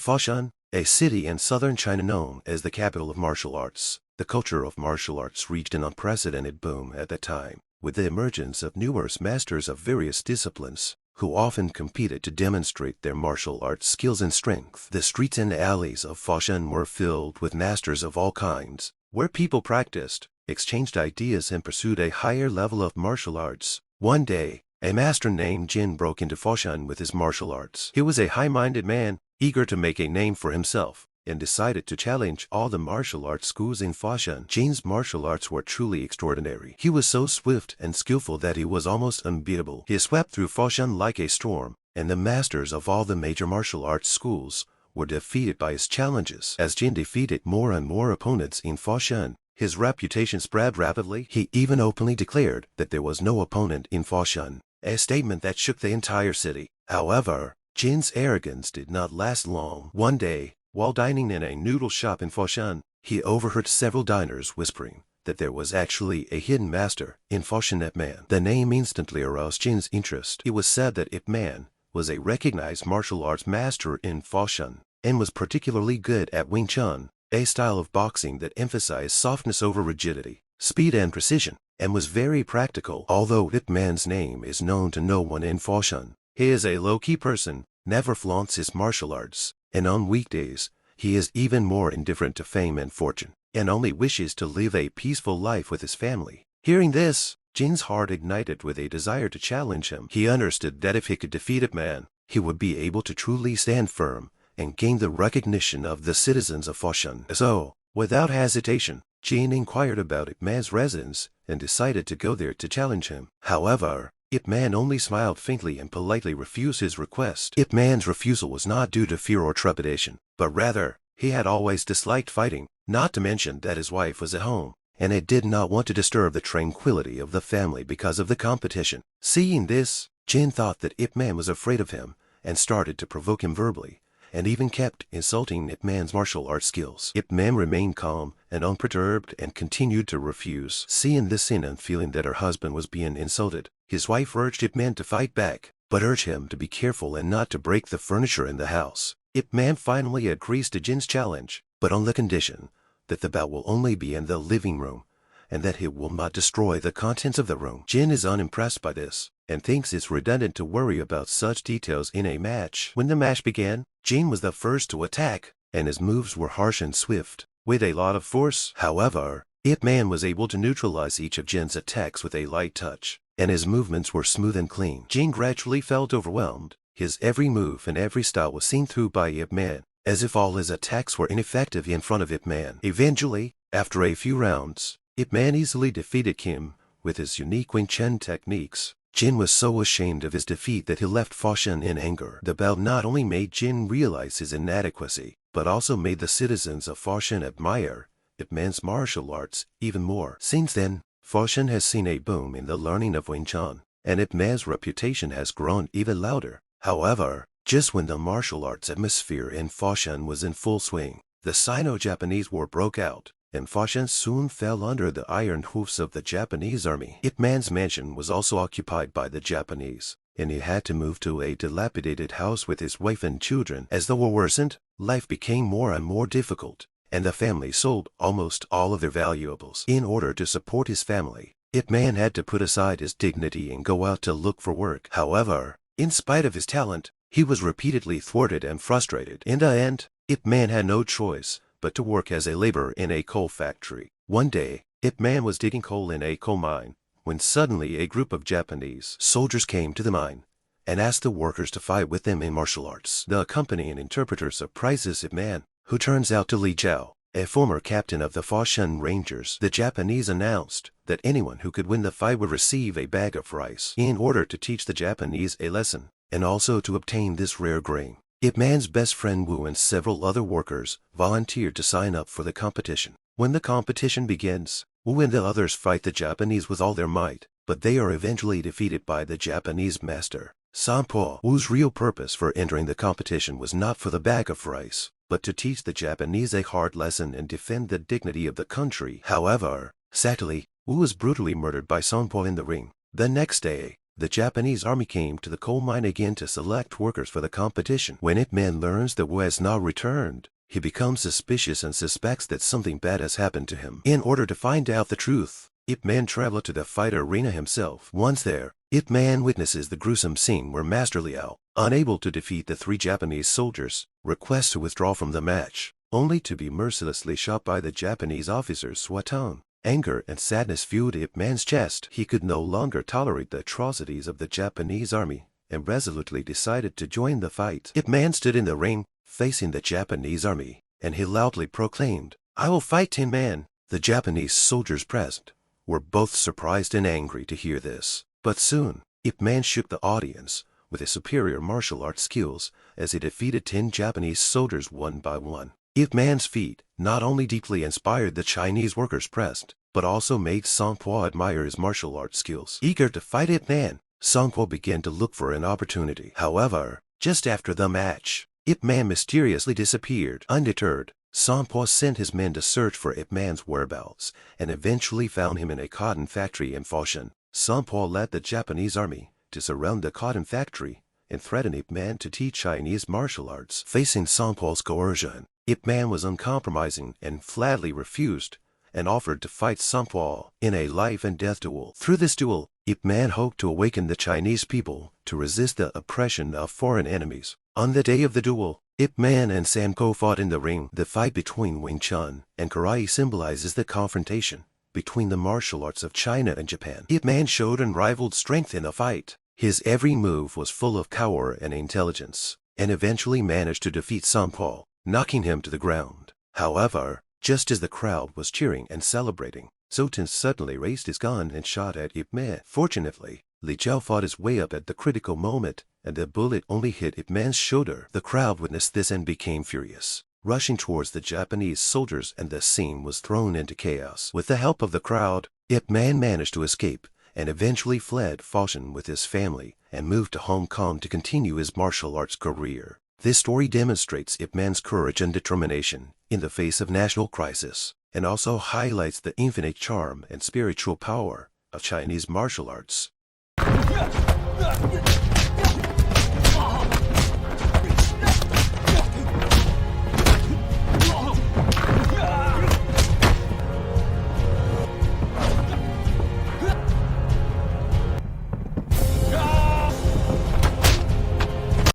Foshan, a city in southern China known as the capital of martial arts. The culture of martial arts reached an unprecedented boom at that time, with the emergence of numerous masters of various disciplines, who often competed to demonstrate their martial arts skills and strength. The streets and alleys of Foshan were filled with masters of all kinds, where people practiced, exchanged ideas, and pursued a higher level of martial arts. One day, a master named Jin broke into Foshan with his martial arts. He was a high-minded man, eager to make a name for himself, and decided to challenge all the martial arts schools in Foshan. Jin's martial arts were truly extraordinary. He was so swift and skillful that he was almost unbeatable. He swept through Foshan like a storm, and the masters of all the major martial arts schools were defeated by his challenges. As Jin defeated more and more opponents in Foshan, his reputation spread rapidly. He even openly declared that there was no opponent in Foshan, a statement that shook the entire city. However, Jin's arrogance did not last long. One day, while dining in a noodle shop in Foshan, he overheard several diners whispering that there was actually a hidden master in Foshan, Ip Man. The name instantly aroused Jin's interest. It was said that Ip Man was a recognized martial arts master in Foshan, and was particularly good at Wing Chun, a style of boxing that emphasized softness over rigidity, speed and precision, and was very practical. Although Ip Man's name is known to no one in Foshan, he is a low-key person, never flaunts his martial arts, and on weekdays, he is even more indifferent to fame and fortune, and only wishes to live a peaceful life with his family. Hearing this, Jin's heart ignited with a desire to challenge him. He understood that if he could defeat Ip Man, he would be able to truly stand firm and gain the recognition of the citizens of Foshan. So, without hesitation, Jin inquired about Ip Man's residence and decided to go there to challenge him. However, Ip Man only smiled faintly and politely refused his request. Ip Man's refusal was not due to fear or trepidation, but rather, he had always disliked fighting, not to mention that his wife was at home, and he did not want to disturb the tranquility of the family because of the competition. Seeing this, Jin thought that Ip Man was afraid of him and started to provoke him verbally, and even kept insulting Ip Man's martial arts skills. Ip Man remained calm and unperturbed and continued to refuse. Seeing this scene and feeling that her husband was being insulted, his wife urged Ip Man to fight back, but urged him to be careful and not to break the furniture in the house. Ip Man finally agrees to Jin's challenge, but on the condition that the bout will only be in the living room, and that he will not destroy the contents of the room. Jin is unimpressed by this, and thinks it's redundant to worry about such details in a match. When the match began, Jin was the first to attack, and his moves were harsh and swift, with a lot of force. However, Ip Man was able to neutralize each of Jin's attacks with a light touch, and his movements were smooth and clean. Jin gradually felt overwhelmed. His every move and every style was seen through by Ip Man, as if all his attacks were ineffective in front of Ip Man. Eventually, after a few rounds, Ip Man easily defeated Kim with his unique Wing Chun techniques. Jin was so ashamed of his defeat that he left Foshan in anger. The bout not only made Jin realize his inadequacy, but also made the citizens of Foshan admire Ip Man's martial arts even more. Since then, Foshan has seen a boom in the learning of Wing Chun, and Ip Man's reputation has grown even louder. However, just when the martial arts atmosphere in Foshan was in full swing, the Sino-Japanese War broke out, and Foshan soon fell under the iron hoofs of the Japanese army. Ip Man's mansion was also occupied by the Japanese, and he had to move to a dilapidated house with his wife and children. As the war worsened, life became more and more difficult, and the family sold almost all of their valuables. In order to support his family, Ip Man had to put aside his dignity and go out to look for work. However, in spite of his talent, he was repeatedly thwarted and frustrated. In the end, Ip Man had no choice but to work as a laborer in a coal factory. One day, Ip Man was digging coal in a coal mine, when suddenly a group of Japanese soldiers came to the mine and asked the workers to fight with them in martial arts. The accompanying interpreter surprises Ip Man, who turns out to Li Zhao, a former captain of the Foshan Rangers. The Japanese announced that anyone who could win the fight would receive a bag of rice. In order to teach the Japanese a lesson, and also to obtain this rare grain, Ip Man's best friend Wu and several other workers volunteered to sign up for the competition. When the competition begins, Wu and the others fight the Japanese with all their might, but they are eventually defeated by the Japanese master, Sanpo. Wu's real purpose for entering the competition was not for the bag of rice, but to teach the Japanese a hard lesson and defend the dignity of the country. However, sadly, Wu was brutally murdered by Sanpo in the ring. The next day, the Japanese army came to the coal mine again to select workers for the competition. When Ip Man learns that Wu has not returned, he becomes suspicious and suspects that something bad has happened to him. In order to find out the truth, Ip Man traveled to the fight arena himself. Once there, Ip Man witnesses the gruesome scene where Master Liao, unable to defeat the 3 Japanese soldiers, requests to withdraw from the match, only to be mercilessly shot by the Japanese officer Swatong. Anger and sadness filled Ip Man's chest. He could no longer tolerate the atrocities of the Japanese army and resolutely decided to join the fight. Ip Man stood in the ring, facing the Japanese army, and he loudly proclaimed, "I will fight Tin Man." The Japanese soldiers present were both surprised and angry to hear this. But soon, Ip Man shook the audience with his superior martial arts skills as he defeated 10 Japanese soldiers one by one. Ip Man's feat not only deeply inspired the Chinese workers present, but also made Song Po admire his martial arts skills. Eager to fight Ip Man, Song Po began to look for an opportunity. However, just after the match, Ip Man mysteriously disappeared. Undeterred, Song Po sent his men to search for Ip Man's whereabouts and eventually found him in a cotton factory in Foshan. Song Po led the Japanese army to surround the cotton factory and threaten Ip Man to teach Chinese martial arts. Facing Song Po's coercion, Ip Man was uncompromising and flatly refused and offered to fight Song Po in a life and death duel. Through this duel, Ip Man hoped to awaken the Chinese people to resist the oppression of foreign enemies. On the day of the duel, Ip Man and Sam Ko fought in the ring. The fight between Wing Chun and karate symbolizes the confrontation between the martial arts of China and Japan. Ip Man showed unrivaled strength in the fight. His every move was full of power and intelligence, and eventually managed to defeat Song Po, knocking him to the ground. However, just as the crowd was cheering and celebrating, Zotin suddenly raised his gun and shot at Ip Man. Fortunately, Li Jiao fought his way up at the critical moment, and the bullet only hit Ip Man's shoulder. The crowd witnessed this and became furious, rushing towards the Japanese soldiers, and the scene was thrown into chaos. With the help of the crowd, Ip Man managed to escape and eventually fled Foshan with his family and moved to Hong Kong to continue his martial arts career. This story demonstrates Ip Man's courage and determination in the face of national crisis, and also highlights the infinite charm and spiritual power of Chinese martial arts.